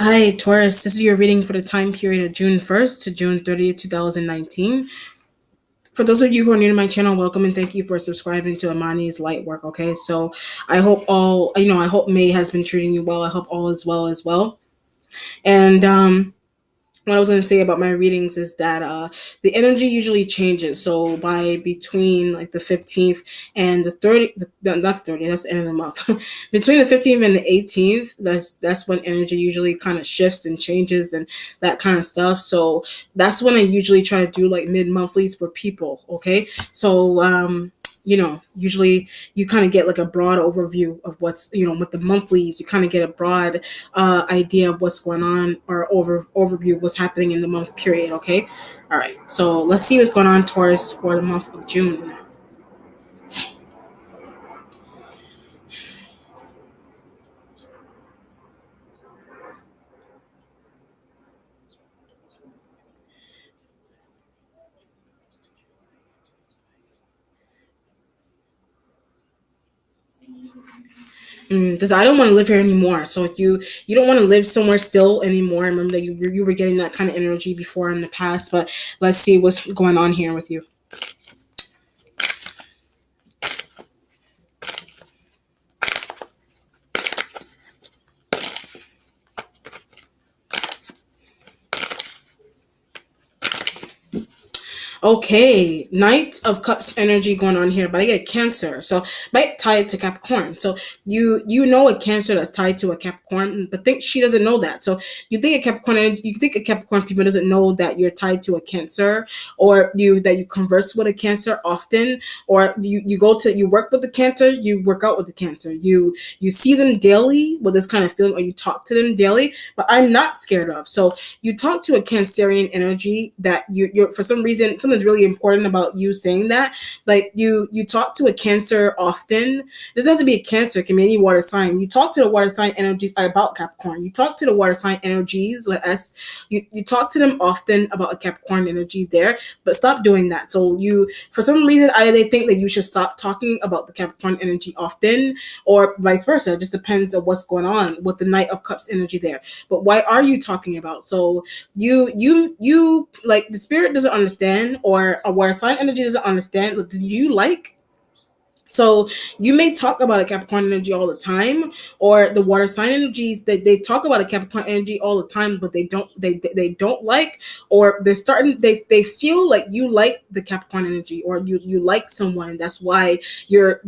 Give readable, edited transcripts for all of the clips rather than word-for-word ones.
Hi, Taurus. This is your reading for the time period of June 1st to June 30th, 2019. For those of you who are new to my channel, welcome and thank you for subscribing to Amani's Light Work. Okay, so I hope I hope May has been treating you well. I hope all is well as well. And what I was going to say about my readings is that the energy usually changes. So by between like the 15th and the 30th, not 30th, that's the end of the month. Between the 15th and the 18th, that's when energy usually kind of shifts and changes and that kind of stuff. So that's when I usually try to do like mid monthlies for people. Okay, so usually you kind of get like a broad overview of what's, with the monthlies, you kind of get a broad idea of what's going on, or overview of what's happening in the month period. Okay, all right, so let's see what's going on, Taurus, for the month of June. Because I don't want to live here anymore. So if you don't want to live somewhere still anymore. I remember that you were getting that kind of energy before in the past, but let's see what's going on here with you. Okay, Knight of Cups energy going on here, but I get Cancer, so might tie it to Capricorn. So you know a Cancer that's tied to a Capricorn, but think she doesn't know that. So you think a Capricorn female doesn't know that you're tied to a Cancer, or you converse with a Cancer often, or you work with the Cancer, you work out with the Cancer, you see them daily with this kind of feeling, or you talk to them daily. But I'm not scared of. So you talk to a Cancerian energy that you're for some reason, something's really important about you saying that. Like you talk to a Cancer often. It doesn't have to be a Cancer, it can be any water sign. You talk to the water sign energies about Capricorn. You talk to the water sign energies with S. You talk to them often about a Capricorn energy there, but stop doing that. So you, for some reason, either they think that you should stop talking about the Capricorn energy often, or vice versa. It just depends on what's going on with the Knight of Cups energy there. But why are you talking about? So you like, the spirit doesn't understand, or a water sign energy doesn't understand. Do you like, so you may talk about a Capricorn energy all the time, or the water sign energies that they talk about a Capricorn energy all the time, but they don't like, or they feel like you like the Capricorn energy, or you like someone. That's why you're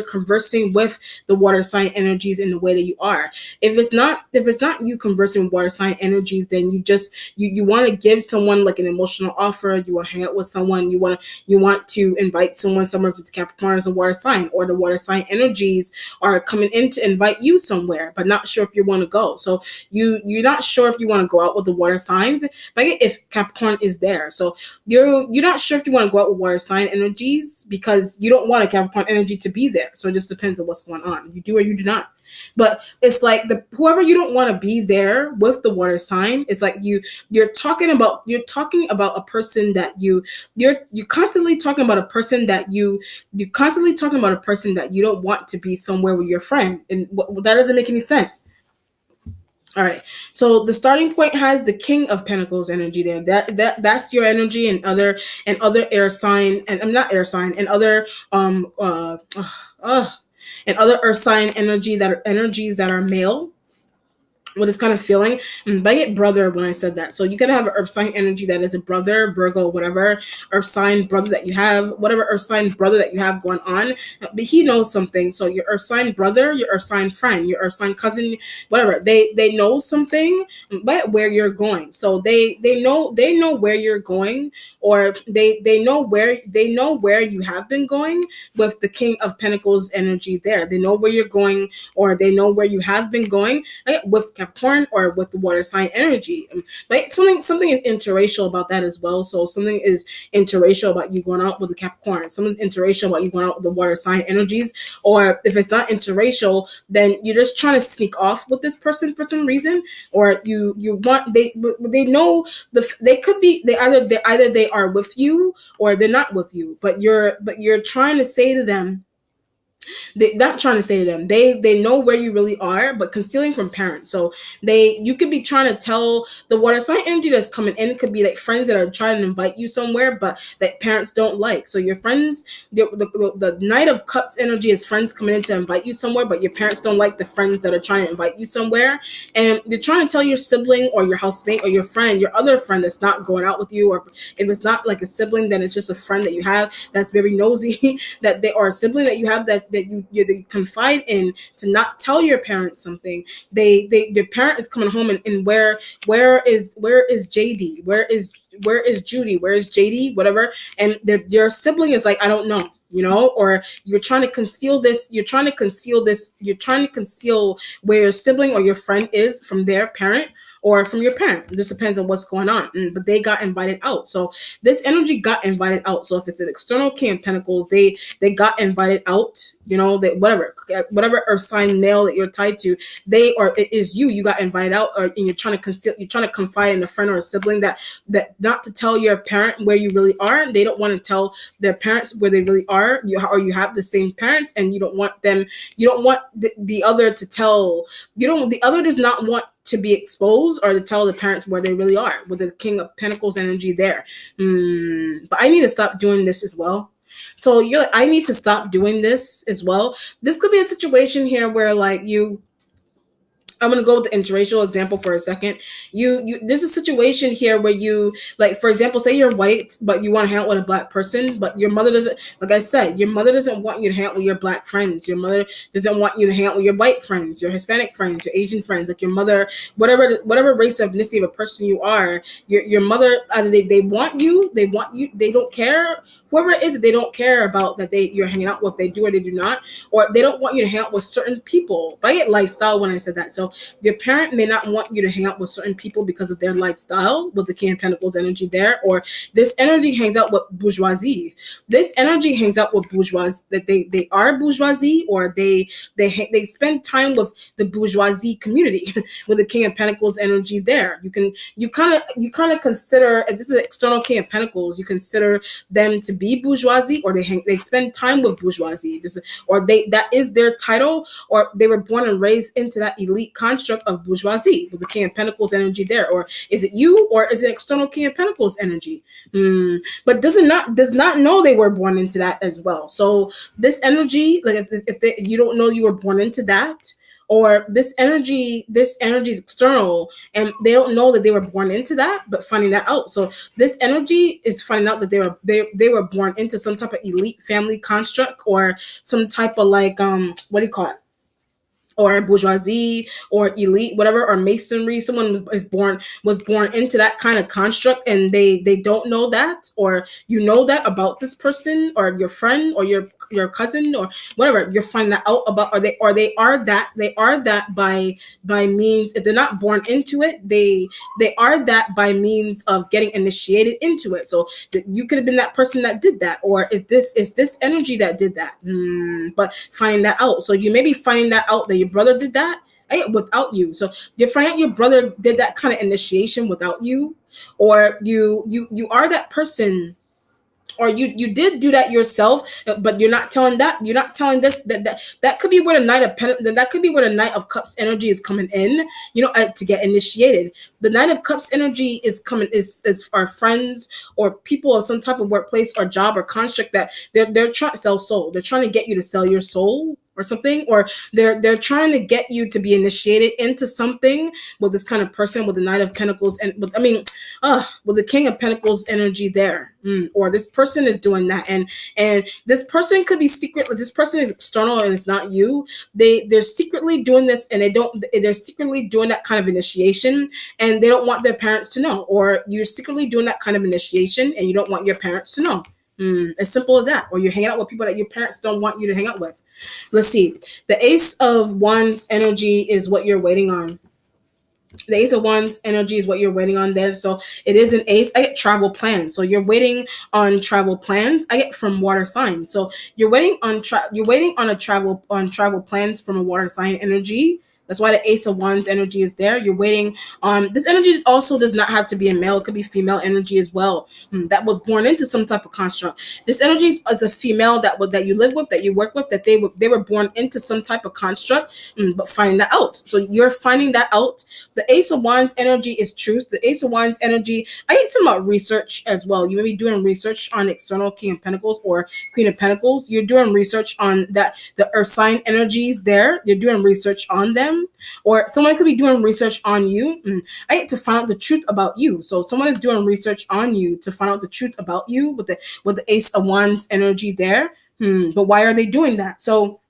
conversing with the water sign energies in the way that you are. If it's not you conversing with water sign energies, then you want to give someone like an emotional offer. You want to hang out with someone. You want to invite someone. Some of it's Capricorn is a water sign, or the water sign energies are coming in to invite you somewhere, but not sure if you want to go. So you're not sure if you want to go out with the water signs, but if Capricorn is there, so you're not sure if you want to go out with water sign energies because you don't want a Capricorn energy to be there. So it just depends on what's going on. You do or you do not. But it's like the whoever you don't want to be there with the water sign, it's like you're talking about a person that you're constantly talking about a person that you constantly talking about a person that you don't want to be somewhere with your friend, and that doesn't make any sense. All right, so the starting point has the King of Pentacles energy there. That's your energy, and other air sign, and I'm not air sign, and other and other earth sign energies that are male with this kind of feeling. But I get brother when I said that. So you can have an earth sign energy that is a brother, Virgo, whatever earth sign brother that you have, whatever earth sign brother that you have going on. But he knows something. So your earth sign brother, your earth sign friend, your earth sign cousin, whatever, they know something, but where you're going. So they know where you're going, or they know where you have been going with the King of Pentacles energy there. They know where you're going, or they know where you have been going, right, with Capricorn or with the water sign energy. Right? Something is interracial about that as well. So something is interracial about you going out with the Capricorn. Something's interracial about you going out with the water sign energies. Or if it's not interracial, then you're just trying to sneak off with this person for some reason, or they know they could be either they are with you or they're not with you, but you're trying to say to them They not trying to say to them, they know where you really are, but concealing from parents. So you could be trying to tell the water sign energy that's coming in. It could be like friends that are trying to invite you somewhere, but that parents don't like. So your friends, the Knight of Cups energy is friends coming in to invite you somewhere, but your parents don't like the friends that are trying to invite you somewhere. And you're trying to tell your sibling or your housemate or your friend, your other friend that's not going out with you, or if it's not like a sibling, then it's just a friend that you have that's very nosy, that they are a sibling that you have they confide in, to not tell your parents something. Their parent is coming home, and where is JD? Where is Judy? Where is JD? Whatever. And your sibling is like, I don't know. Or you're trying to conceal this. You're trying to conceal this. You're trying to conceal where your sibling or your friend is from their parent or from your parent. It just depends on what's going on. But they got invited out. So this energy got invited out. So if it's an external King of Pentacles, they got invited out. That whatever earth sign male that you're tied to, it is you. You got invited out, and you're trying to conceal. You're trying to confide in a friend or a sibling that not to tell your parent where you really are. They don't want to tell their parents where they really are. You have the same parents, and you don't want them. You don't want the other to tell. The other does not want to be exposed or to tell the parents where they really are, with the King of Pentacles energy there. But I need to stop doing this as well. So you're like, I need to stop doing this as well. This could be a situation here where like I'm gonna go with the interracial example for a second. There's a situation here where you, like, for example, say you're white, but you want to hang out with a black person, but your mother doesn't. Like I said, your mother doesn't want you to hang out with your black friends. Your mother doesn't want you to hang out with your white friends, your Hispanic friends, your Asian friends. Like your mother, whatever race or ethnicity of a person you are, your mother, either they want you, they don't care. Whoever it is that they don't care about that you're hanging out with, they do or they do not, or they don't want you to hang out with certain people. But I get lifestyle when I said that. So your parent may not want you to hang out with certain people because of their lifestyle, with the King of Pentacles energy there, or this energy hangs out with bourgeoisie. This energy hangs out with bourgeoisie, that they are bourgeoisie, or they spend time with the bourgeoisie community with the King of Pentacles energy there. You kind of consider, if this is an external King of Pentacles, you consider them to be bourgeoisie, or they spend time with bourgeoisie, or that is their title, or they were born and raised into that elite construct of bourgeoisie with the King of Pentacles energy there. Or is it you, or is it external King of Pentacles energy? But does not know they were born into that as well. So this energy, like if you don't know you were born into that, or this energy is external and they don't know that they were born into that, but finding that out. So this energy is finding out that they were born into some type of elite family construct, or some type of like what do you call it, or bourgeoisie, or elite, whatever, or masonry. Someone was born into that kind of construct, and they don't know that, or that about this person, or your friend, or your cousin, or whatever. You're finding that out about, or they are that by means, if they're not born into it, they are that by means of getting initiated into it. So you could have been that person that did that, or if this is this energy that did that. But finding that out. So you may be finding that out, that your brother did that without you. So you're finding out your brother did that kind of initiation without you, or you are that person, or you did do that yourself, but you're not telling this, that could be where the that could be where the Knight of Cups energy is coming in, to get initiated. The Knight of Cups energy is coming is our friends or people of some type of workplace or job or construct that they're trying to sell soul. They're trying to get you to sell your soul or something, or they're trying to get you to be initiated into something with this kind of person, with the Knight of Pentacles, and with the King of Pentacles energy there. Or this person is doing that, and this person could be secret. This person is external and it's not you. They're secretly doing this, and they're secretly doing that kind of initiation, and they don't want their parents to know. Or you're secretly doing that kind of initiation and you don't want your parents to know. As simple as that. Or you're hanging out with people that your parents don't want you to hang out with. Let's see. The Ace of Wands energy is what you're waiting on. The Ace of Wands energy is what you're waiting on there. So it is an ace. I get travel plans. So you're waiting on travel plans. I get from water sign. So you're waiting on travel plans from a water sign energy. That's why the Ace of Wands energy is there. You're waiting on this energy. Also does not have to be a male. It could be female energy as well. That was born into some type of construct. This energy is a female that you live with, that you work with, that they were born into some type of construct, but find that out. So you're finding that out. The Ace of Wands energy is truth. The Ace of Wands energy, I need some about research as well. You may be doing research on external King of Pentacles or Queen of Pentacles. You're doing research on that, the earth sign energies there. You're doing research on them. Or someone could be doing research on you. I get to find out the truth about you. So someone is doing research on you to find out the truth about you with the Ace of Wands energy there. But why are they doing that? So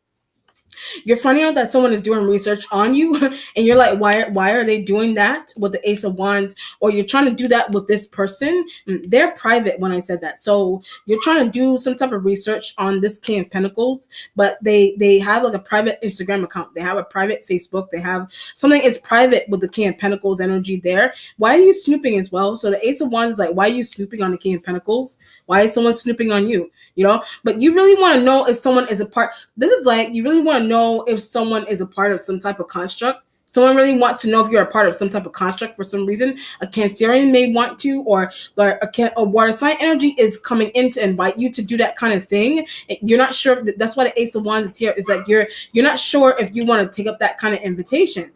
you're finding out that someone is doing research on you, and you're like, why are they doing that with the Ace of Wands? Or you're trying to do that with this person. They're private when I said that. So you're trying to do some type of research on this King of Pentacles, but they have like a private Instagram account. They have a private Facebook. They have something is private with the King of Pentacles energy there. Why are you snooping as well? So the Ace of Wands is like, why are you snooping on the King of Pentacles? Why is someone snooping on you? You know, but you really want to know if someone is a part. This is like, you really want to know if someone is a part of some type of construct. Someone really wants to know if you're a part of some type of construct for some reason. A Cancerian may want to, or a water sign energy is coming in to invite you to do that kind of thing. You're not sure. That's why the Ace of Wands is here. Is that you're not sure if you want to take up that kind of invitation.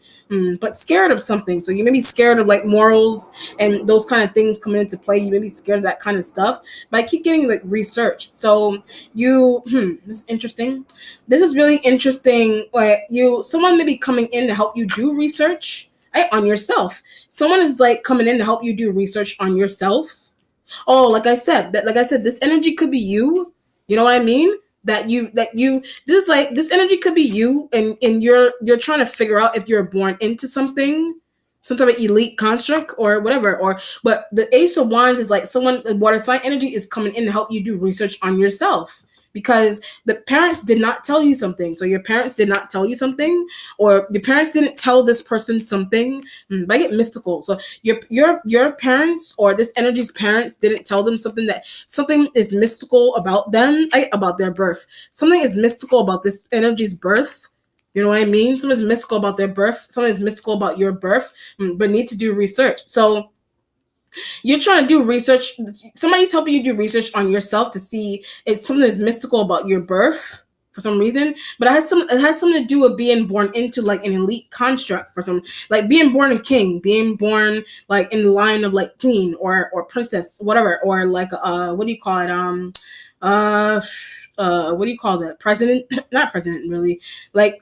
But scared of something. So you may be scared of like morals and those kind of things coming into play. You may be scared of that kind of stuff. But I keep getting like research. So this is interesting. This is really interesting. Like someone may be coming in to help you do research on yourself. Someone is like coming in to help you do research on yourself. Oh, like I said, this energy could be you. You know what I mean? This energy could be you, and you're trying to figure out if you're born into something, some type of elite construct or whatever. But the Ace of Wands is like someone, the water sign energy is coming in to help you do research on yourself. Because the parents did not tell you something. So your parents did not tell you something, or your parents didn't tell this person something. But I get mystical. So your parents, or this energy's parents, didn't tell them something, that something is mystical about them, about their birth. Something is mystical about this energy's birth. You know what I mean? Something's mystical about their birth. Something's mystical about your birth, but need to do research. So you're trying to do research. Somebody's helping you do research on yourself to see if something is mystical about your birth for some reason. But it has something to do with being born into like an elite construct for some, like being born a king, being born like in the line of like queen or princess, whatever, or like what do you call it? What do you call that? President? Not president, really. Like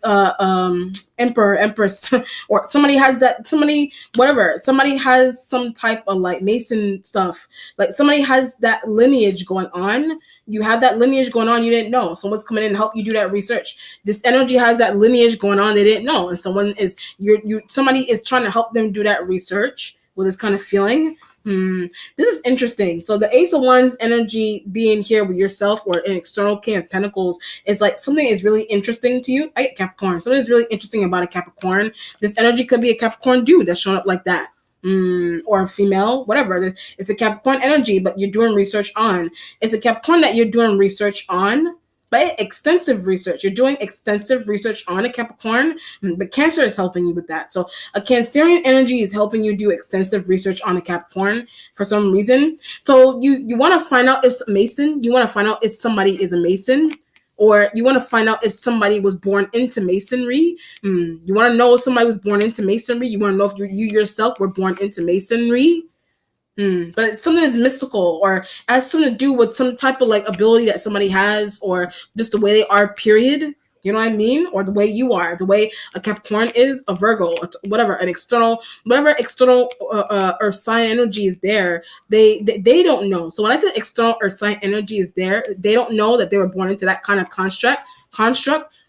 emperor, empress, or somebody has that. Somebody has some type of like Mason stuff. Like somebody has that lineage going on. You have that lineage going on. You didn't know. Someone's coming in and help you do that research. This energy has that lineage going on. They didn't know, and somebody is trying to help them do that research with this kind of feeling. This is interesting. So the Ace of Wands energy being here with yourself or an external King of Pentacles is like something is really interesting to you. I get Capricorn. Something is really interesting about a Capricorn. This energy could be a Capricorn dude that's showing up like that. Or a female, whatever. It's a Capricorn energy, but you're doing research on. It's a Capricorn that you're doing research on. But extensive research. You're doing extensive research on a Capricorn, but Cancer is helping you with that. So a Cancerian energy is helping you do extensive research on a Capricorn for some reason. So you want to find out if Mason, you want to find out if somebody is a Mason, or you want to find out if somebody was born into Masonry. You want to know if somebody was born into Masonry. You want to know if you yourself were born into Masonry. But something is mystical, or has something to do with some type of like ability that somebody has, or just the way they are, period. You know what I mean? Or the way you are, the way a Capricorn is, a Virgo, whatever, whatever external earth sign energy is there, they don't know. So when I said external earth sign energy is there, they don't know that they were born into that kind of construct.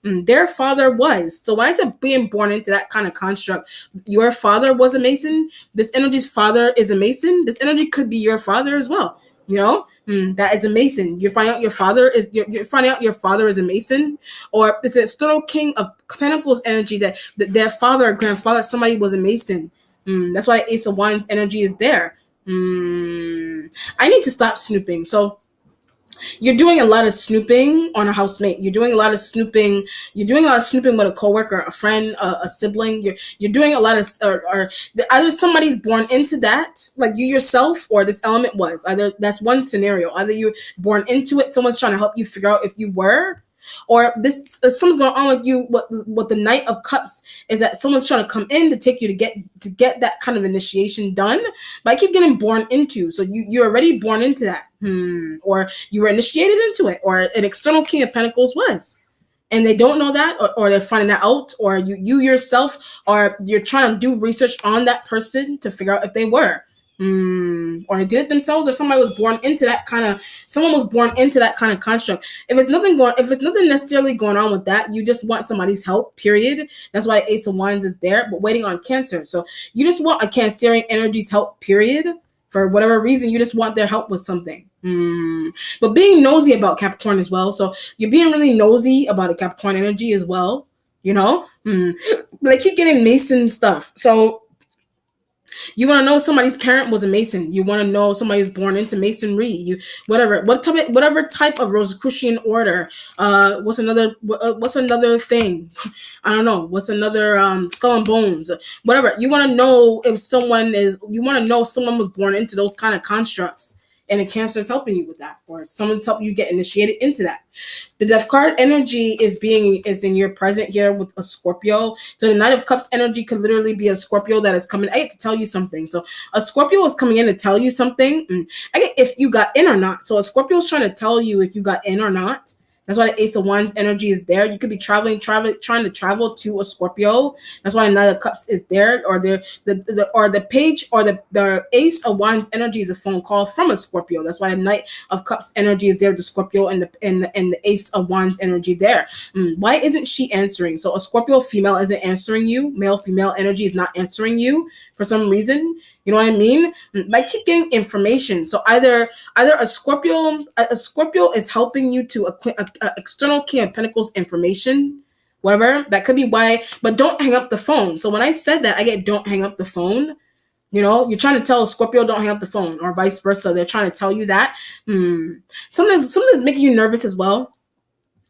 Their father was. So when I said being born into that kind of construct, your father was a Mason. This energy's father is a Mason. This energy could be your father as well. You know, that is a Mason. You're finding out your father is a Mason, or it's an external King of Pentacles energy that their father or grandfather, somebody was a Mason. That's why Ace of Wands energy is there. I need to stop snooping. So You're doing a lot of snooping on a housemate. You're doing a lot of snooping. You're doing a lot of snooping with a coworker, a friend, a sibling. You're doing a lot of, or either somebody's born into that, like you yourself, or this element was. Either that's one scenario. Either you're born into it, someone's trying to help you figure out if you were, or this something's going on with you. What the Knight of Cups is that someone's trying to come in to take you to get that kind of initiation done. But I keep getting born into, so you're already born into that, or you were initiated into it, or an external King of Pentacles was. And they don't know that, or they're finding that out, or you yourself, or you're trying to do research on that person to figure out if they were. Or they did it themselves, or somebody was born into that kind of, someone was born into that kind of construct. If it's nothing necessarily going on with that, you just want somebody's help, period. That's why the Ace of Wands is there, but waiting on Cancer. So you just want a Cancerian energy's help, period. For whatever reason, you just want their help with something. But being nosy about Capricorn as well. So you're being really nosy about a Capricorn energy as well, you know? But I keep getting Mason stuff. So you want to know somebody's parent was a Mason. You want to know somebody's born into Masonry. Whatever type of Rosicrucian order. What's another thing? I don't know. What's another Skull and Bones? Whatever. You want to know if someone is. You want to know if someone was born into those kind of constructs. And a Cancer is helping you with that, or someone's helping you get initiated into that. The Death card energy is in your present here with a Scorpio. So the Knight of Cups energy could literally be a Scorpio that is coming. I get to tell you something. So a Scorpio is coming in to tell you something. I get if you got in or not. So a Scorpio is trying to tell you if you got in or not. That's why the Ace of Wands energy is there. You could be trying to travel to a Scorpio. That's why the Knight of Cups is there, or the page, or the Ace of Wands energy is a phone call from a Scorpio. That's why the Knight of Cups energy is there, the Scorpio, and the Ace of Wands energy there. Why isn't she answering? So a Scorpio female isn't answering you. Male female energy is not answering you for some reason. You know what I mean? But I keep getting information. So either a Scorpio is helping you to external King of Pentacles information, whatever. That could be why. But don't hang up the phone. So when I said that, I get don't hang up the phone. You know, you're trying to tell a Scorpio don't hang up the phone, or vice versa. They're trying to tell you that. Something's making you nervous as well.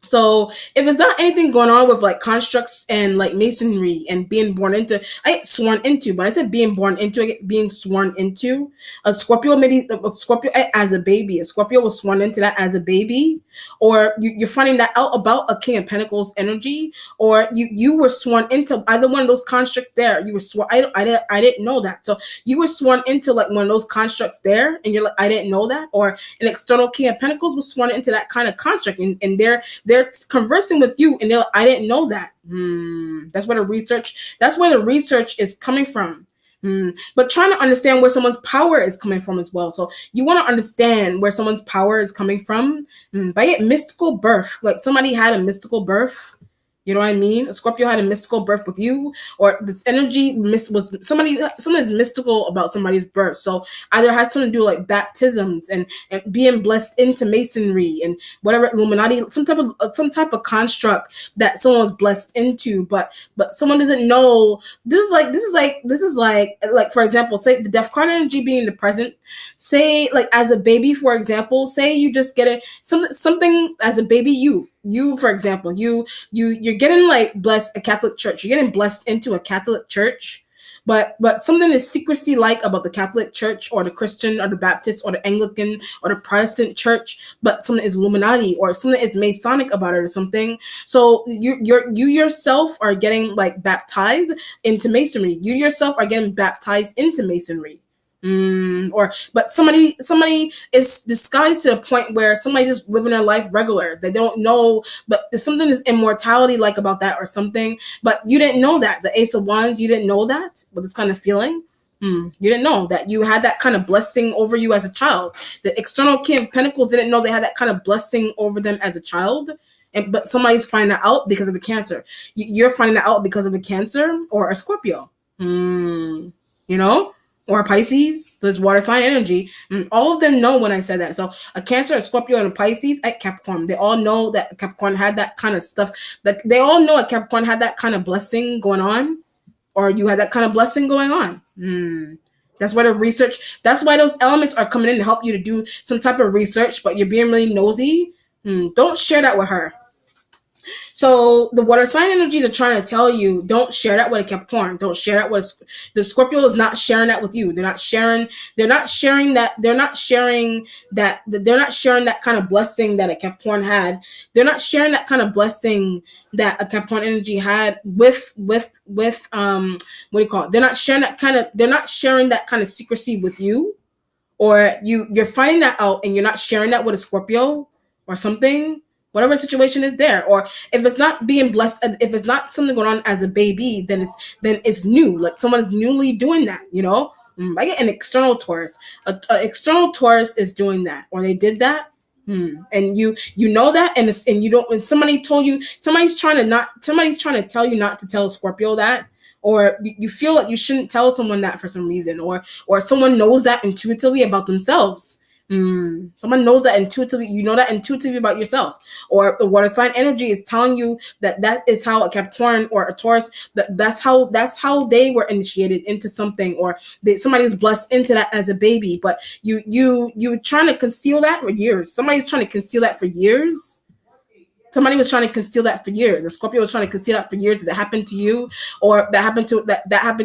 So if it's not anything going on with like constructs and like Masonry and being born into, I get sworn into, but I said being born into, I get being sworn into. A Scorpio, maybe a Scorpio as a baby. A Scorpio was sworn into that as a baby, or you're finding that out about a King of Pentacles energy, or you were sworn into either one of those constructs there. You were sworn. I didn't know that. So you were sworn into like one of those constructs there, and you're like, I didn't know that. Or an external King of Pentacles was sworn into that kind of construct, and they're conversing with you, and they're like, I didn't know that. That's where the research is coming from. But trying to understand where someone's power is coming from as well. So you want to understand where someone's power is coming from. By it, mystical birth, like somebody had a mystical birth. You know what I mean? A Scorpio had a mystical birth with you, or this energy was something is mystical about somebody's birth. So either it has something to do like baptisms and being blessed into Masonry and whatever Illuminati, some type of construct that someone was blessed into, but someone doesn't know. This is like for example, say the Death card energy being in the present. Say like as a baby, for example, say you just get something as a baby, you for example, you're getting like blessed a Catholic church. You're getting blessed into a Catholic church, but something is secrecy like about the Catholic church or the Christian or the Baptist or the Anglican or the Protestant church, but something is Illuminati or something is Masonic about it or something. So you yourself are getting like baptized into Masonry. You yourself are getting baptized into Masonry. But somebody is disguised to the point where somebody just living their life regular. They don't know, but there's something is immortality like about that or something. But you didn't know that. The Ace of Wands, you didn't know that. But this kind of feeling. You didn't know that you had that kind of blessing over you as a child. The external King of Pentacles didn't know they had that kind of blessing over them as a child. But somebody's finding that out because of a Cancer. You're finding that out because of a Cancer or a Scorpio. You know? Or a Pisces, there's water sign energy. All of them know when I said that. So a Cancer, a Scorpio, and a Pisces at Capricorn, they all know that Capricorn had that kind of stuff. That they all know that Capricorn had that kind of blessing going on, or you had that kind of blessing going on. That's why the research. That's why those elements are coming in to help you to do some type of research. But you're being really nosy. Don't share that with her. So the water sign energies are trying to tell you, don't share that with a Capricorn. Don't share that with the Scorpio is not sharing that with you. They're not sharing. They're not sharing that. They're not sharing that. They're not sharing that kind of blessing that a Capricorn had. They're not sharing that kind of blessing that a Capricorn energy had with what do you call it? They're not sharing that kind of. They're not sharing that kind of secrecy with you, or you're finding that out and you're not sharing that with a Scorpio or something, whatever situation is there. Or if it's not being blessed, if it's not something going on as a baby, then it's new, like someone is newly doing that, I get an external Taurus. A external Taurus is doing that, or they did that. And you know that, and you don't. When somebody told you, somebody's trying to tell you not to tell a Scorpio that, or you feel like you shouldn't tell someone that for some reason, or someone knows that intuitively about themselves. Someone knows that intuitively, you know that intuitively about yourself, or the water sign energy is telling you that is how a Capricorn or a Taurus, that's how they were initiated into something, or somebody was blessed into that as a baby. But you trying to conceal that for years. Somebody's trying to conceal that for years. Somebody was trying to conceal that for years. A Scorpio was trying to conceal that for years. That happened to you, or that happened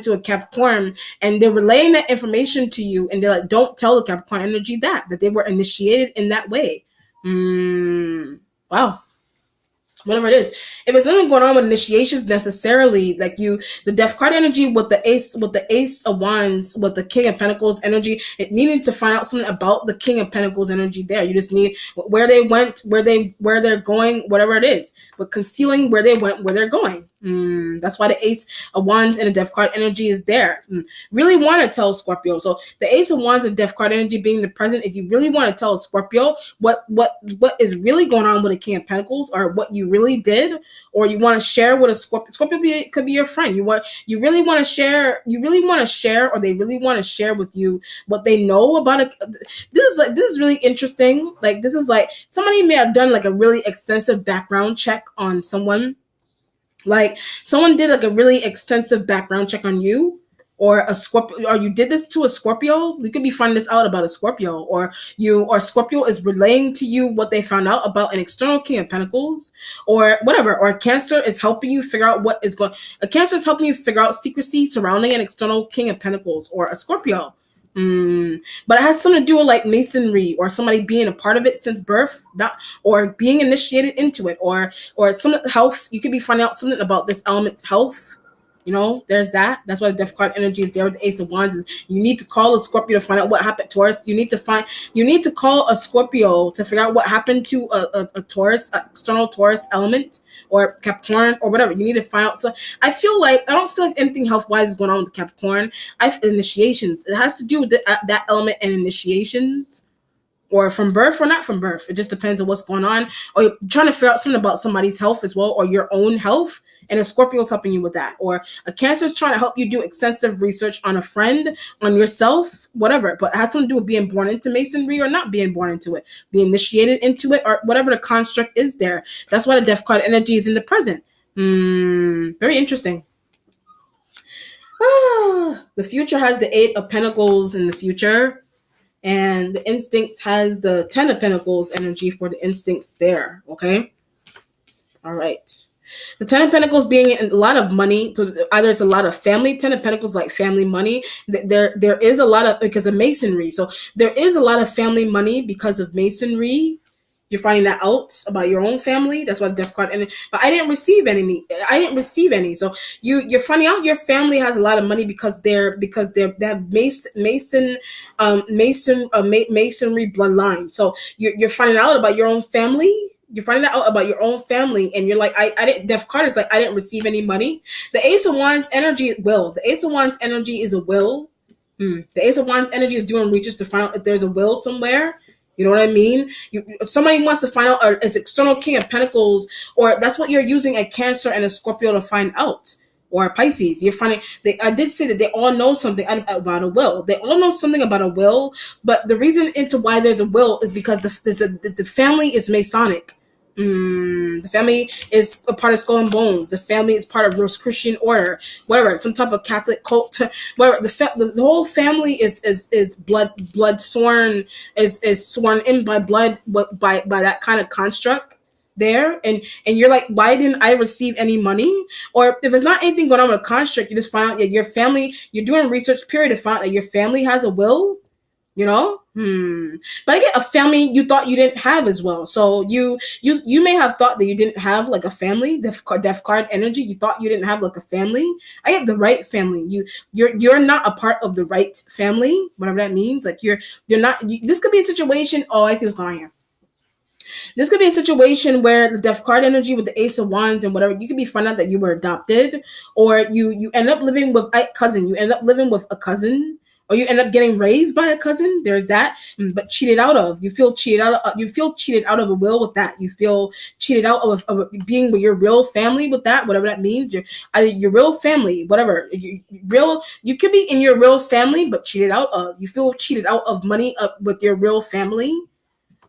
to a Capricorn, and they're relaying that information to you, and they're like, "Don't tell the Capricorn energy that they were initiated in that way." Wow. Whatever it is, if it's nothing going on with initiations necessarily, like the death card energy with the ace of wands, with the king of pentacles energy, it needed to find out something about the king of pentacles energy there. You just need where they went, where they're going, whatever it is, but concealing where they went, where they're going. That's why the ace of wands and the death card energy is there. Really want to tell Scorpio. So the ace of wands and death card energy being the present, if you really want to tell Scorpio what is really going on with the king of pentacles, or what you really did, or you want to share with a Scorpio. Could be your friend. You really want to share, or they really want to share with you what they know about it. This is really interesting. Like, this is like somebody may have done like a really extensive background check on someone. Like, someone did like a really extensive background check on you, or a Scorpio, or you did this to a Scorpio. You could be finding this out about a Scorpio, or Scorpio is relaying to you what they found out about an external king of pentacles, or whatever. Or a Cancer is helping you figure out what is going. A Cancer is helping you figure out secrecy surrounding an external king of pentacles, or a Scorpio. But it has something to do with like masonry, or somebody being a part of it since birth, not, or being initiated into it, or some health. You could be finding out something about this element's health. There's that. That's why the death card energy is there with the ace of wands. Is you need to call a Scorpio to find out what happened. Taurus, you need to call a Scorpio to figure out what happened to a Taurus, external Taurus element, or Capricorn, or whatever. You need to find out. So I don't feel like anything health wise is going on with Capricorn. Initiations. It has to do with that element and initiations, or from birth or not from birth. It just depends on what's going on. Or you're trying to figure out something about somebody's health as well, or your own health. And a Scorpio is helping you with that. Or a Cancer is trying to help you do extensive research on a friend, on yourself, whatever. But it has something to do with being born into masonry or not being born into it, being initiated into it, or whatever the construct is there. That's why the death card energy is in the present. Very interesting. The future has the 8 of Pentacles in the future. And the instincts has the 10 of Pentacles energy for the instincts there. Okay. All right. The 10 of Pentacles being a lot of money. So either it's a lot of family. 10 of Pentacles like family money. There is a lot of, because of masonry. So there is a lot of family money because of masonry. You're finding that out about your own family. That's why the death card. But I didn't receive any. So you're finding out your family has a lot of money because they have masonry bloodline. So you're finding out about your own family. You're finding out about your own family, and you're like, I didn't. Death card is like, I didn't receive any money. The Ace of Wands energy will. The Ace of Wands energy is a will. The Ace of Wands energy is doing research to find out if there's a will somewhere. You know what I mean? If somebody wants to find out is external king of pentacles, or that's what you're using a Cancer and a Scorpio to find out, or a Pisces. You're finding. I did say that they all know something about a will. They all know something about a will, but the reason into why there's a will is because the family is Masonic. The family is a part of Skull and Bones. The family is part of Rose Christian Order, whatever, some type of Catholic cult, whatever. The whole family is blood sworn, is sworn in by blood, by that kind of construct there. And you're like, why didn't I receive any money? Or if there's not anything going on with a construct, you just find out that your family, you're doing research period to find out that your family has a will, you know. But I get a family you thought you didn't have as well. So you may have thought that you didn't have like a family, death card energy. You thought you didn't have like a family. I get the right family. You're not a part of the right family, whatever that means. Like you're not. This could be a situation. Oh, I see what's going on here. This could be a situation where the death card energy with the Ace of Wands and whatever, you could be finding out that you were adopted, or you end up living with a cousin. You end up living with a cousin, or you end up getting raised by a cousin. There's that, but cheated out of. You feel cheated out of. You feel cheated out of a will with that. You feel cheated out of being with your real family with that, whatever that means. Your real family, whatever. You could be in your real family, but cheated out of. You feel cheated out of money up with your real family,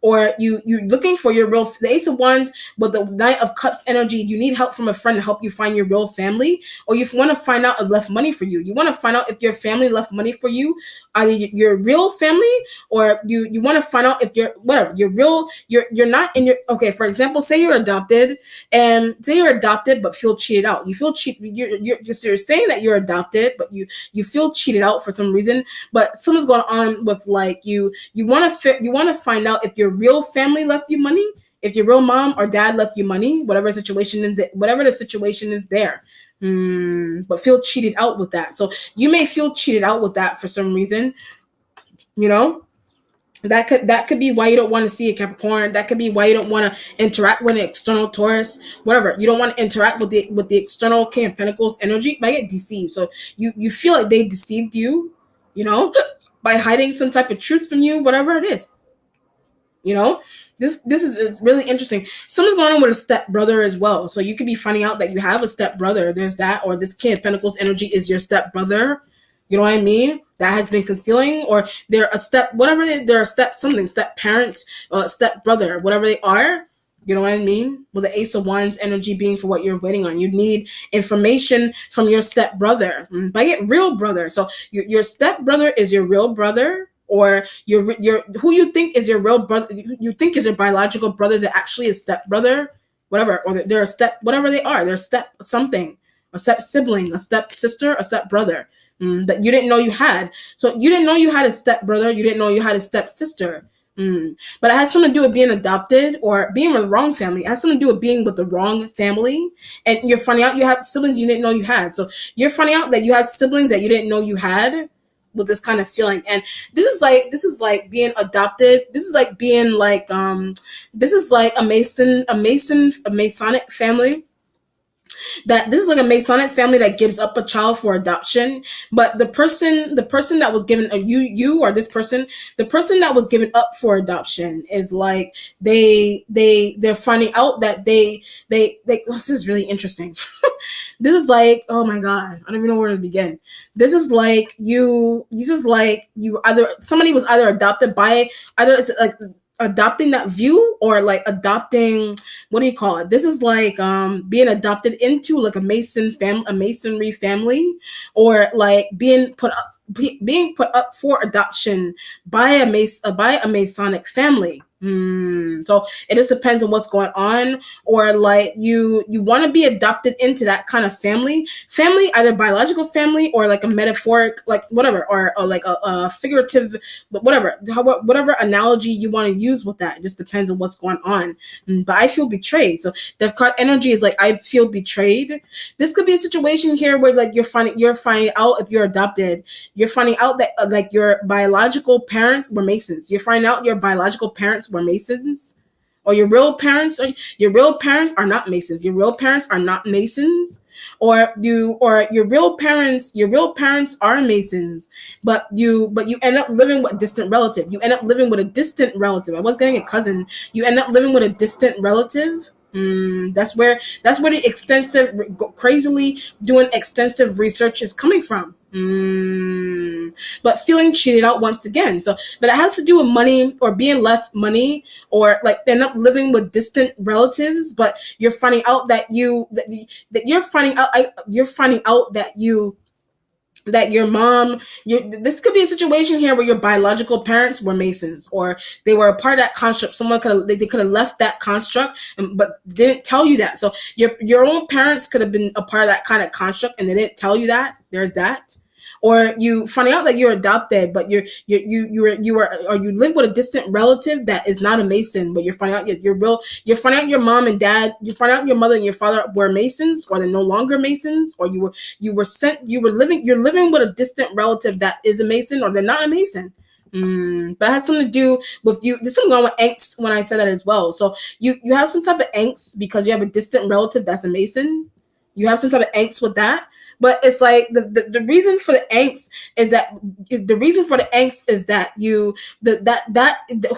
or you're looking for your real, the Ace of Wands with the Knight of Cups energy. You need help from a friend to help you find your real family, or you want to find out if left money for you. You want to find out if your family left money for you, either your real family, or you want to find out if you're whatever your real, you're not in your, okay, for example, say you're adopted, but feel cheated out. You feel you're saying that you're adopted, but you feel cheated out for some reason. But something's going on with like you want to find out if your real family left you money, if your real mom or dad left you money, whatever the situation is there. But feel cheated out with that. So you may feel cheated out with that for some reason, you know. That could be why you don't want to see a Capricorn. That could be why you don't want to interact with an external Taurus. Whatever, you don't want to interact with the external King of Pentacles energy. Might get deceived. So you feel like they deceived you, you know, by hiding some type of truth from you. Whatever it is, you know. This is, it's really interesting. Something's going on with a step brother as well. So you could be finding out that you have a step brother. There's that, or this King of Pentacles energy is your step brother. You know what I mean? That has been concealing, or they're a step, whatever they're a step something, step parent, step brother, whatever they are. You know what I mean? With the Ace of Wands energy being for what you're waiting on. You need information from your step brother. But I get real brother. So your step brother is your real brother, or your who you think is your real brother, you think is your biological brother that actually is step brother, whatever, or they're a step, whatever they are, they're step something, a step sibling, a step sister, a step brother. That you didn't know you had. So you didn't know you had a step brother. You didn't know you had a step sister. But it has something to do with being adopted or being with the wrong family. It has something to do with being with the wrong family. And you're finding out you have siblings you didn't know you had. So you're finding out that you have siblings that you didn't know you had with this kind of feeling. And this is like being adopted. This is like being like, this is like a Masonic family. That this is like a Masonic family that gives up a child for adoption, but the person that was given you or this person, the person that was given up for adoption is like they're finding out that they this is really interesting. This is like, oh my god, I don't even know where to begin. This is like you just like you either somebody was either adopted by either it's like adopting that view, or like adopting, what do you call it? This is like being adopted into like a masonry family, or like being put up for adoption by a Masonic family. So it just depends on what's going on, or like you want to be adopted into that kind of family, either biological family or like a metaphoric, like whatever, or like a figurative, but whatever analogy you want to use with that. It just depends on what's going on. But I feel betrayed. So the card energy is like, I feel betrayed. This could be a situation here where like you're finding out if you're adopted. You're finding out that like your biological parents were Masons. You're finding out your biological parents were Masons, or your real parents are not Masons. Your real parents are not Masons, or your real parents are Masons, but you end up living with a distant relative. I was getting a cousin. You end up living with a distant relative. That's where the crazily doing extensive research is coming from. but feeling cheated out once again. So, but it has to do with money or being left money, or like they're not living with distant relatives, but you're finding out that you're finding out you're finding out that your mom, this could be a situation here where your biological parents were Masons, or they were a part of that construct. Someone could have, they could have left that construct, but didn't tell you that. So your own parents could have been a part of that kind of construct, and they didn't tell you that. There's that. Or you finding out that you're adopted, but you are, or you live with a distant relative that is not a Mason, but you're finding out you're finding out your mom and dad, you find out your mother and your father were Masons, or they're no longer Masons, or you're living with a distant relative that is a Mason, or they're not a Mason. But it has something to do with you. There's something going with angst when I said that as well. So you have some type of angst because you have a distant relative that's a Mason. You have some type of angst with that. But it's like the reason for the angst is that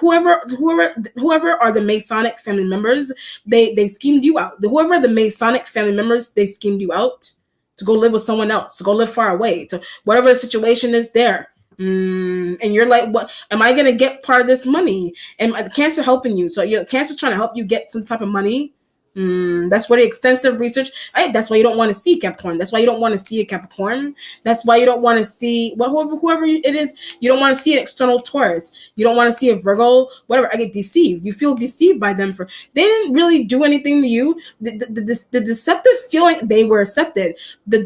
whoever are the Masonic family members, they schemed you out. Whoever the Masonic family members, they schemed you out to go live with someone else, to go live far away, to whatever the situation is there. And you're like, what am I gonna get part of this money? And Cancer helping you, so your Cancer trying to help you get some type of money. That's where the extensive research. That's why you don't want to see Capricorn. That's why you don't want to see a Capricorn. That's why you don't want to see whoever it is. You don't want to see an external Taurus. You don't want to see a Virgo. Whatever. I get deceived. You feel deceived by them for they didn't really do anything to you. The deceptive feeling they were accepted. The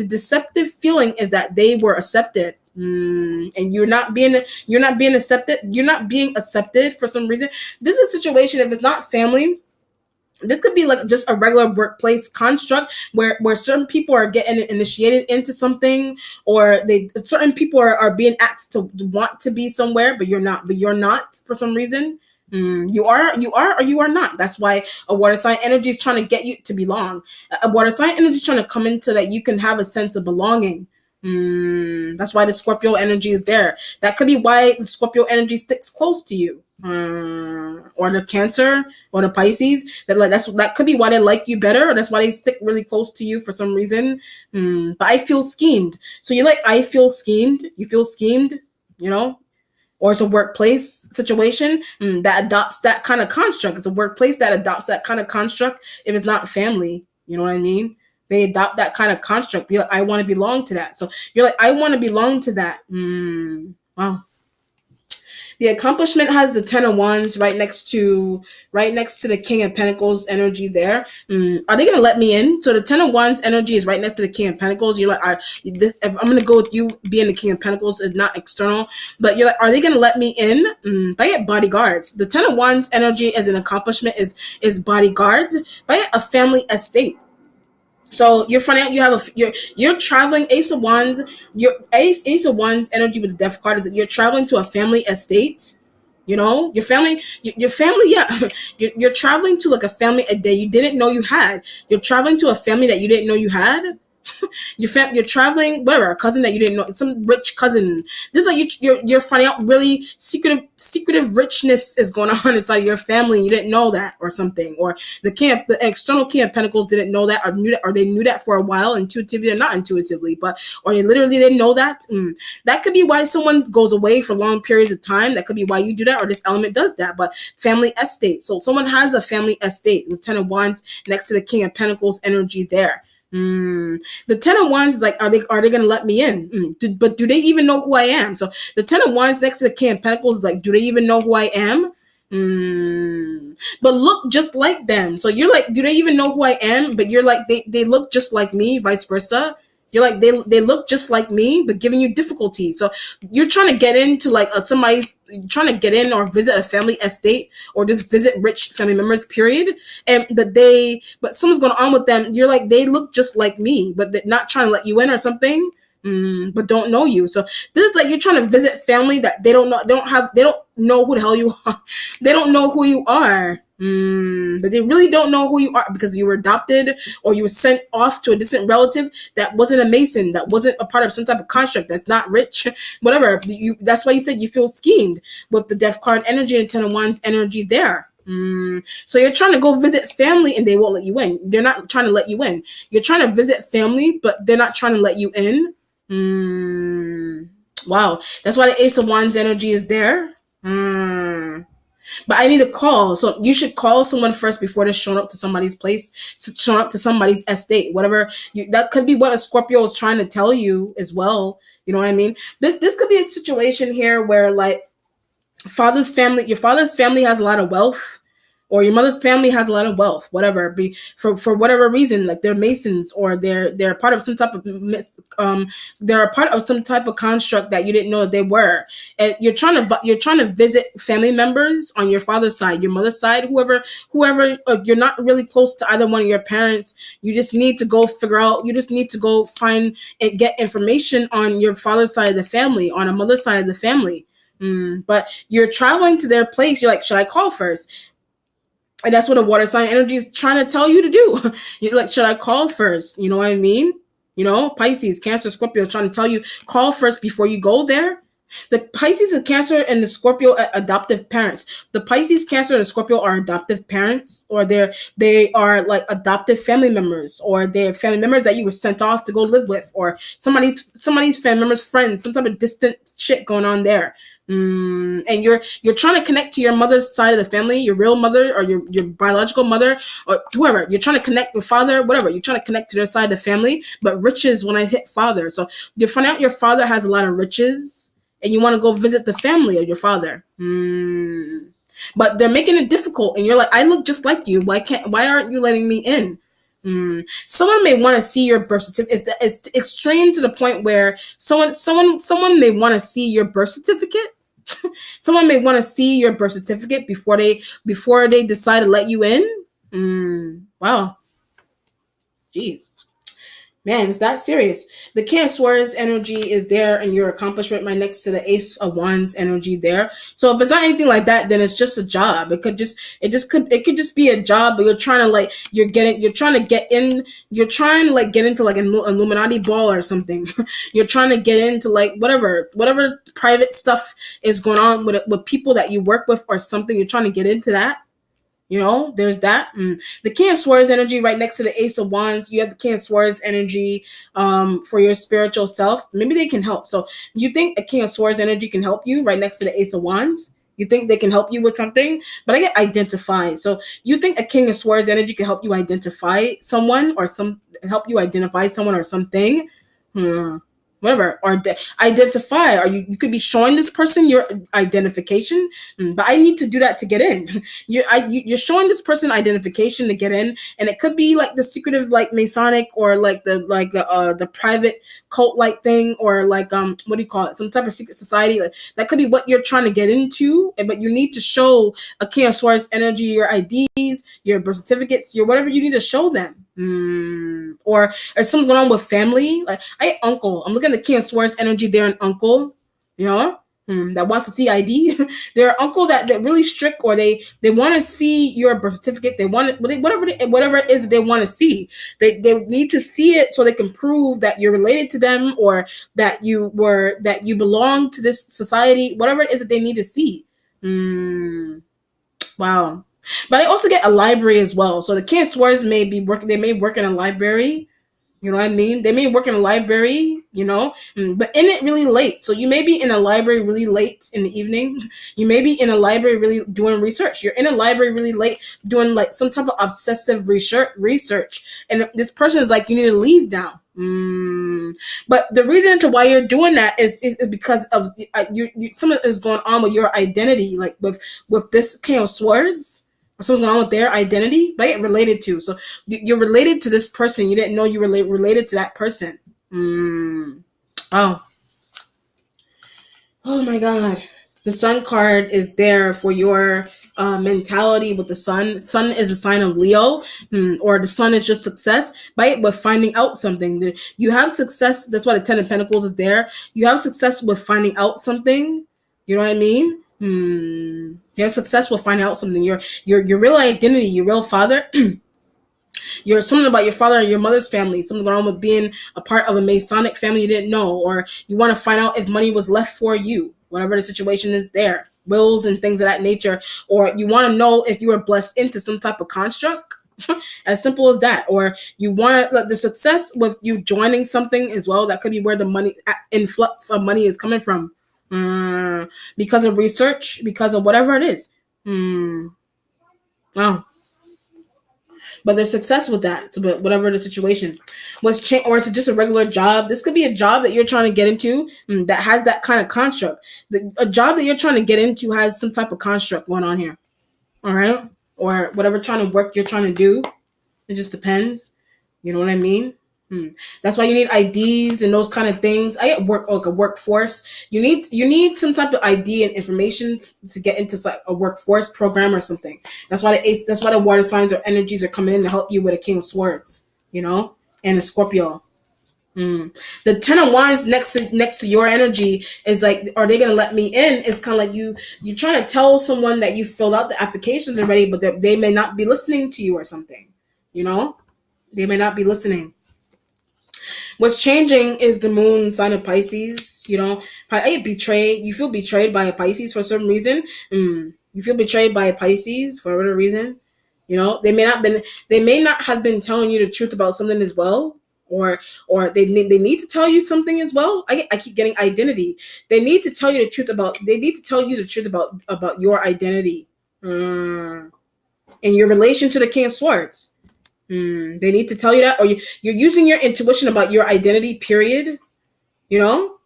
deceptive feeling is that they were accepted. And you're not being accepted. You're not being accepted for some reason. This is a situation. If it's not family, this could be like just a regular workplace construct where certain people are getting initiated into something, or certain people are being asked to want to be somewhere, but you're not for some reason. You are, or you are not. That's why a water sign energy is trying to get you to belong. A water sign energy is trying to come into that you can have a sense of belonging. That's why the Scorpio energy is there. That could be why the Scorpio energy sticks close to you. Or the Cancer or the Pisces, that could be why they like you better, or that's why they stick really close to you for some reason. But I feel schemed. So you're like, I feel schemed. You feel schemed, or it's a workplace situation that adopts that kind of construct. It's a workplace that adopts that kind of construct. If it's not family, you know what I mean? They adopt that kind of construct. You're like, I want to belong to that. So you're like, I want to belong to that. Wow. The accomplishment has the 10 of Wands right next to the King of Pentacles energy there. Are they going to let me in? So the 10 of Wands energy is right next to the King of Pentacles. You're like, I'm going to go with you being the King of Pentacles and not external. But you're like, are they going to let me in? If I get bodyguards. The 10 of Wands energy as an accomplishment is bodyguards. If I get a family estate. So you're finding out you're traveling. Ace of Wands, your Ace of Wands energy with the Death card is that you're traveling to a family estate. Your family, yeah. You're traveling to like a family that you didn't know you had. You're traveling to a family that you didn't know you had. You're traveling, whatever, a cousin that you didn't know, some rich cousin. This is like you're finding out really secretive richness is going on inside your family, and you didn't know that, or something. Or the external King of Pentacles didn't know that, or they knew that for a while, intuitively or not intuitively, or they literally didn't know that. That could be why someone goes away for long periods of time. That could be why you do that, or this element does that. But family estate. So someone has a family estate with 10 of Wands next to the King of Pentacles energy there. The 10 of Wands is like, are they going to let me in? But do they even know who I am? So the 10 of Wands next to the King of Pentacles is like, do they even know who I am? But look just like them. So you're like, do they even know who I am? But you're like, they look just like me, vice versa. You're like, they look just like me, but giving you difficulty. So you're trying to get into like somebody's trying to get in or visit a family estate, or just visit rich family members, period. But someone's going on with them. You're like, they look just like me, but they're not trying to let you in or something. But don't know you. So this is like you're trying to visit family that they don't know. They don't know who the hell you are. They don't know who you are. But they really don't know who you are because you were adopted, or you were sent off to a distant relative that wasn't a Mason, that wasn't a part of some type of construct, that's not rich, whatever. That's why you said you feel schemed with the Death card energy and 10 of Wands energy there. So you're trying to go visit family and they won't let you in. They're not trying to let you in. You're trying to visit family, but they're not trying to let you in. Wow, that's why the Ace of Wands energy is there. Hmm. But I need a call. So you should call someone first before they're showing up to somebody's place, showing up to somebody's estate, whatever. That could be what a Scorpio is trying to tell you as well. You know what I mean? This could be a situation here where like your father's family has a lot of wealth, or your mother's family has a lot of wealth, whatever, be for whatever reason, like they're masons, or they're part of some type of they're a part of some type of construct that you didn't know they were. And you're trying to visit family members on your father's side, your mother's side, whoever you're not really close to either one of your parents. You just need to go figure out, you just need to go find and get information on your father's side of the family, on a mother's side of the family. But you're traveling to their place. You're like, should I call first? And that's what a water sign energy is trying to tell you to do. You're like, should I call first? You know what I mean? You know, Pisces, Cancer, Scorpio trying to tell you, call first before you go there. The Pisces, the Cancer, and the Scorpio are adoptive parents. The Pisces, Cancer, and the Scorpio are adoptive parents, or they are like adoptive family members, or they're family members that you were sent off to go live with, or somebody's family members' friends, some type of distant shit going on there. And you're trying to connect to your mother's side of the family, your real mother, or your biological mother, or whoever. You're trying to connect with father, whatever. You're trying to connect to their side of the family, but riches when I hit father. So you find out your father has a lot of riches, and you want to go visit the family of your father. But they're making it difficult, and you're like, I look just like you. Why aren't you letting me in? Someone may want to see your birth certificate. It's extreme to the point where someone may want to see your birth certificate. Someone may want to see your birth certificate before they decide to let you in. Wow. Jeez. Man, it's that serious. The King of Swords energy is there, and your accomplishment right next to the Ace of Wands energy there. So if it's not anything like that, then it's just a job. It could just be a job, but you're trying to get into like an Illuminati ball or something. You're trying to get into like whatever private stuff is going on with people that you work with or something. You're trying to get into that. You know, there's that. The King of Swords energy right next to the Ace of Wands. You have the King of Swords energy for your spiritual self. Maybe they can help. So you think a King of Swords energy can help you right next to the Ace of Wands? You think they can help you with something? But I get identify. So you think a King of Swords energy can help you identify someone, or help you identify someone or something? Whatever, or identify, or you could be showing this person your identification, but I need to do that to get in. You're showing this person identification to get in, and it could be like the secretive, like Masonic, or like the private cult like thing, or like what do you call it, some type of secret society. Like, that could be what you're trying to get into, but you need to show a King of Swords energy your IDs, your birth certificates, your whatever you need to show them. Or something going on with family. Like, uncle. I'm looking at the King of Swords energy there, an uncle, you know, that wants to see ID. They're an uncle that really strict, or they want to see your birth certificate. They want it, whatever it is that they want to see. They need to see it so they can prove that you're related to them, or that you belong to this society. Whatever it is that they need to see. Wow. But I also get a library as well. So the King of Swords may work in a library. You know what I mean? They may work in a library, you know, but in it really late. So you may be in a library really late in the evening. You may be in a library really doing research. You're in a library really late doing like some type of obsessive research. And this person is like, you need to leave now. But the reason to why you're doing that is because of something is going on with your identity, like with this King of Swords. Something's going on with their identity, right? Related to. So you're related to this person. You didn't know you were related to that person. Oh. Oh my God. The Sun card is there for your mentality with the Sun. Sun is a sign of Leo, or the Sun is just success, right? But finding out something. You have success. That's why the Ten of Pentacles is there. You have success with finding out something. You know what I mean? You have success with finding out something. Your real identity, your real father. You're something about your father and your mother's family, something going on with being a part of a Masonic family you didn't know, or you want to find out if money was left for you, whatever the situation is there, wills and things of that nature, or you want to know if you were blessed into some type of construct. As simple as that. Or you want like, the success with you joining something as well. That could be where the money influx of money is coming from. Because of research, because of whatever it is. Wow. But there's success with that, but whatever the situation. Or is it just a regular job? This could be a job that you're trying to get into that has that kind of construct. A job that you're trying to get into has some type of construct going on here. All right, or whatever trying to work you're trying to do. It just depends. You know what I mean? That's why you need IDs and those kind of things. I get work like a workforce. You need some type of ID and information to get into like a workforce program or something. That's why the water signs or energies are coming in to help you with a King of Swords, and a Scorpio. The Ten of Wands next to your energy is like, are they gonna let me in? It's kind of like you trying to tell someone that you filled out the applications already, but they may not be listening to you or something. They may not be listening. What's changing is the moon sign of Pisces. I get betrayed. You feel betrayed by a Pisces for some reason. You feel betrayed by a Pisces for whatever reason. They may not have been telling you the truth about something as well, or they need to tell you something as well. I keep getting identity. They need to tell you the truth about. They need to tell you the truth about your identity, and your relation to the King of Swords. They need to tell you that, or you're using your intuition about your identity, period. You know?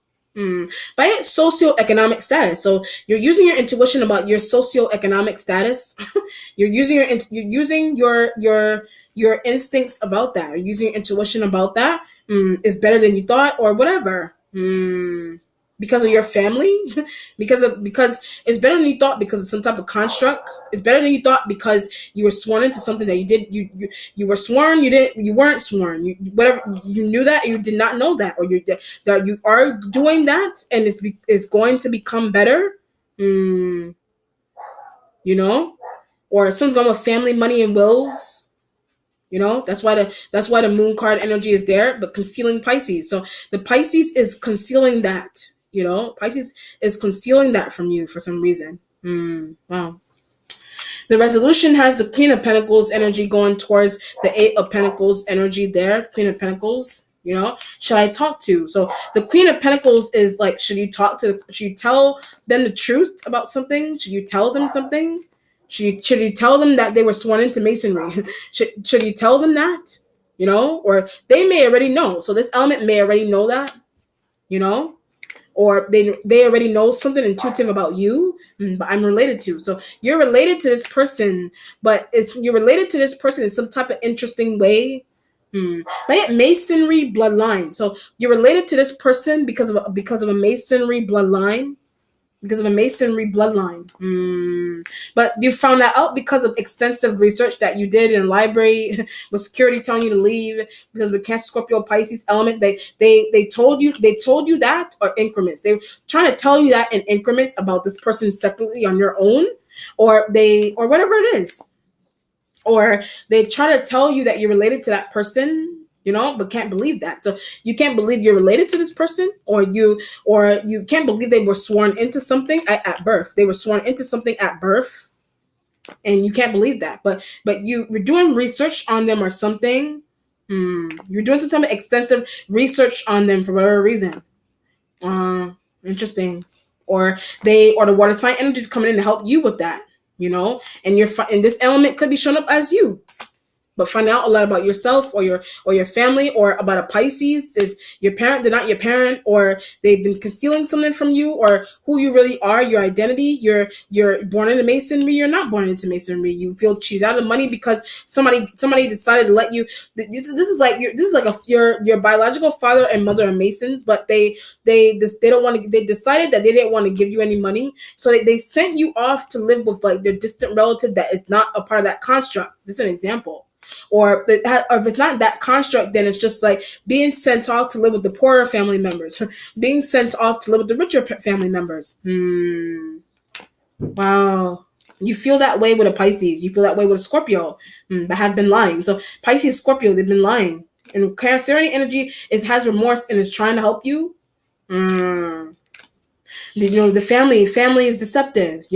By its socioeconomic status. So you're using your intuition about your socioeconomic status. You're using your instincts about that. You're using your intuition about that. Is better than you thought, or whatever. Because of your family, because it's better than you thought because of some type of construct. It's better than you thought because you were sworn into something that you did. You were sworn. You weren't sworn. Whatever, you knew that, you did not know that, or that you are doing that, and it's going to become better. Or something's going with family, money, and wills. That's why the moon card energy is there, but concealing Pisces. So the Pisces is concealing that. Pisces is concealing that from you for some reason. Wow. The resolution has the Queen of Pentacles energy going towards the Eight of Pentacles energy there. Queen of Pentacles. Should I talk to? So the Queen of Pentacles is like, should you tell them the truth about something? Should you tell them something? Should you tell them that they were sworn into masonry? should you tell them that? Or they may already know. So this element may already know that, or they already know something intuitive about you, but I'm related to. So you're related to this person, but you're related to this person in some type of interesting way. But masonry bloodline. So you're related to this person because of a masonry bloodline. Because of a masonry bloodline. But you found that out because of extensive research that you did in a library with security telling you to leave, because with Cancer, Scorpio, Pisces element, they told you that, or increments. They were trying to tell you that in increments about this person separately on your own, or whatever it is. Or they try to tell you that you're related to that person, but can't believe that. So you can't believe you're related to this person, or you can't believe they were sworn into something at birth. They were sworn into something at birth, and you can't believe that. But you're doing research on them or something. You're doing some type of extensive research on them for whatever reason. Interesting. Or the water sign energy is coming in to help you with that. And this element could be shown up as you. But find out a lot about yourself or your family, or about a Pisces is your parent. They're not your parent, or they've been concealing something from you, or who you really are, your identity. You're born into masonry. You're not born into masonry. You feel cheated out of money because somebody decided to let you. This is like your biological father and mother are Masons, but they don't want to. They decided that they didn't want to give you any money, so they sent you off to live with like their distant relative that is not a part of that construct. This is an example. Or if it's not that construct, then it's just like being sent off to live with the poorer family members, being sent off to live with the richer family members. Wow. You feel that way with a Pisces. You feel that way with a Scorpio that have been lying. So Pisces, Scorpio, they've been lying. And Cancerian energy has remorse and is trying to help you. The family is deceptive,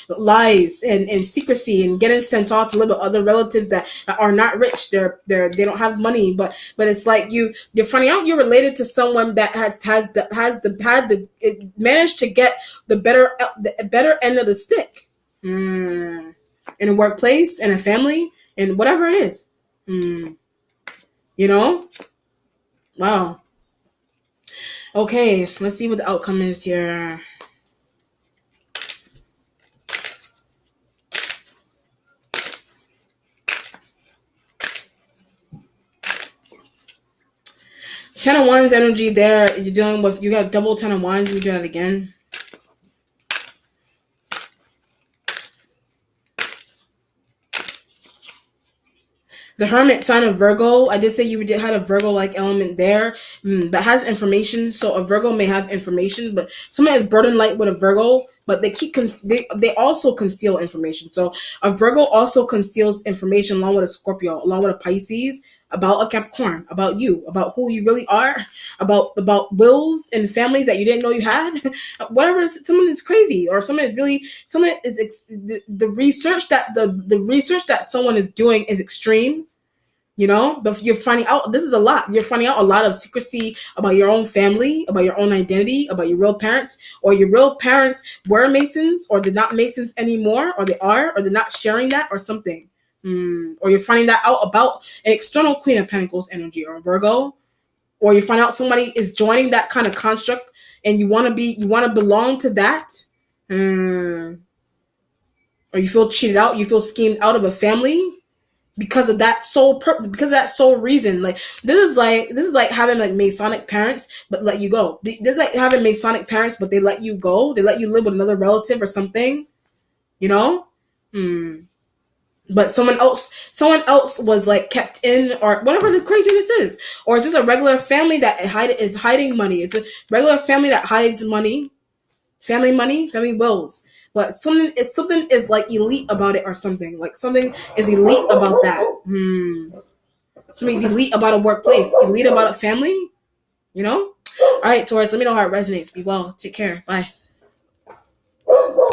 lies and secrecy, and getting sent off to live with other relatives that are not rich. They don't have money, but it's like you're finding out you're related to someone that it managed to get the better end of the stick. Mm. In a workplace, in a family, and whatever it is. Mm. You know? Wow. Okay, let's see what the outcome is here. Ten of Wands energy there. You're dealing with, you got double Ten of Wands. Let me do that again. The Hermit sign of Virgo. I did say you had a Virgo-like element there, that has information. So a Virgo may have information, but someone is burden light with a Virgo, but they also conceal information. So a Virgo also conceals information along with a Scorpio, along with a Pisces, about a Capricorn, about you, about who you really are, about wills and families that you didn't know you had. Whatever, someone is crazy, or someone is the research the research that someone is doing is extreme. But you're finding out, this is a lot. You're finding out a lot of secrecy about your own family, about your own identity, about your real parents, or your real parents were Masons, or they're not Masons anymore, or they are, or they're not sharing that, or something. Or you're finding that out about an external Queen of Pentacles energy, or a Virgo, or you find out somebody is joining that kind of construct, and you want to belong to that. Or you feel cheated out, you feel schemed out of a family because of that sole reason. Like, this is like having like Masonic parents but let you go. This is like having Masonic parents but they let you go. They let you live with another relative or something. you know but someone else was like kept in, or whatever the craziness is, or it's just a regular family that is hiding money. It's a regular family that hides money, family wills. But something is like elite about it, or something like something is elite about that. Something's elite about a workplace, elite about a family. All right, Taurus, let me know how it resonates. Be well. Take care. Bye.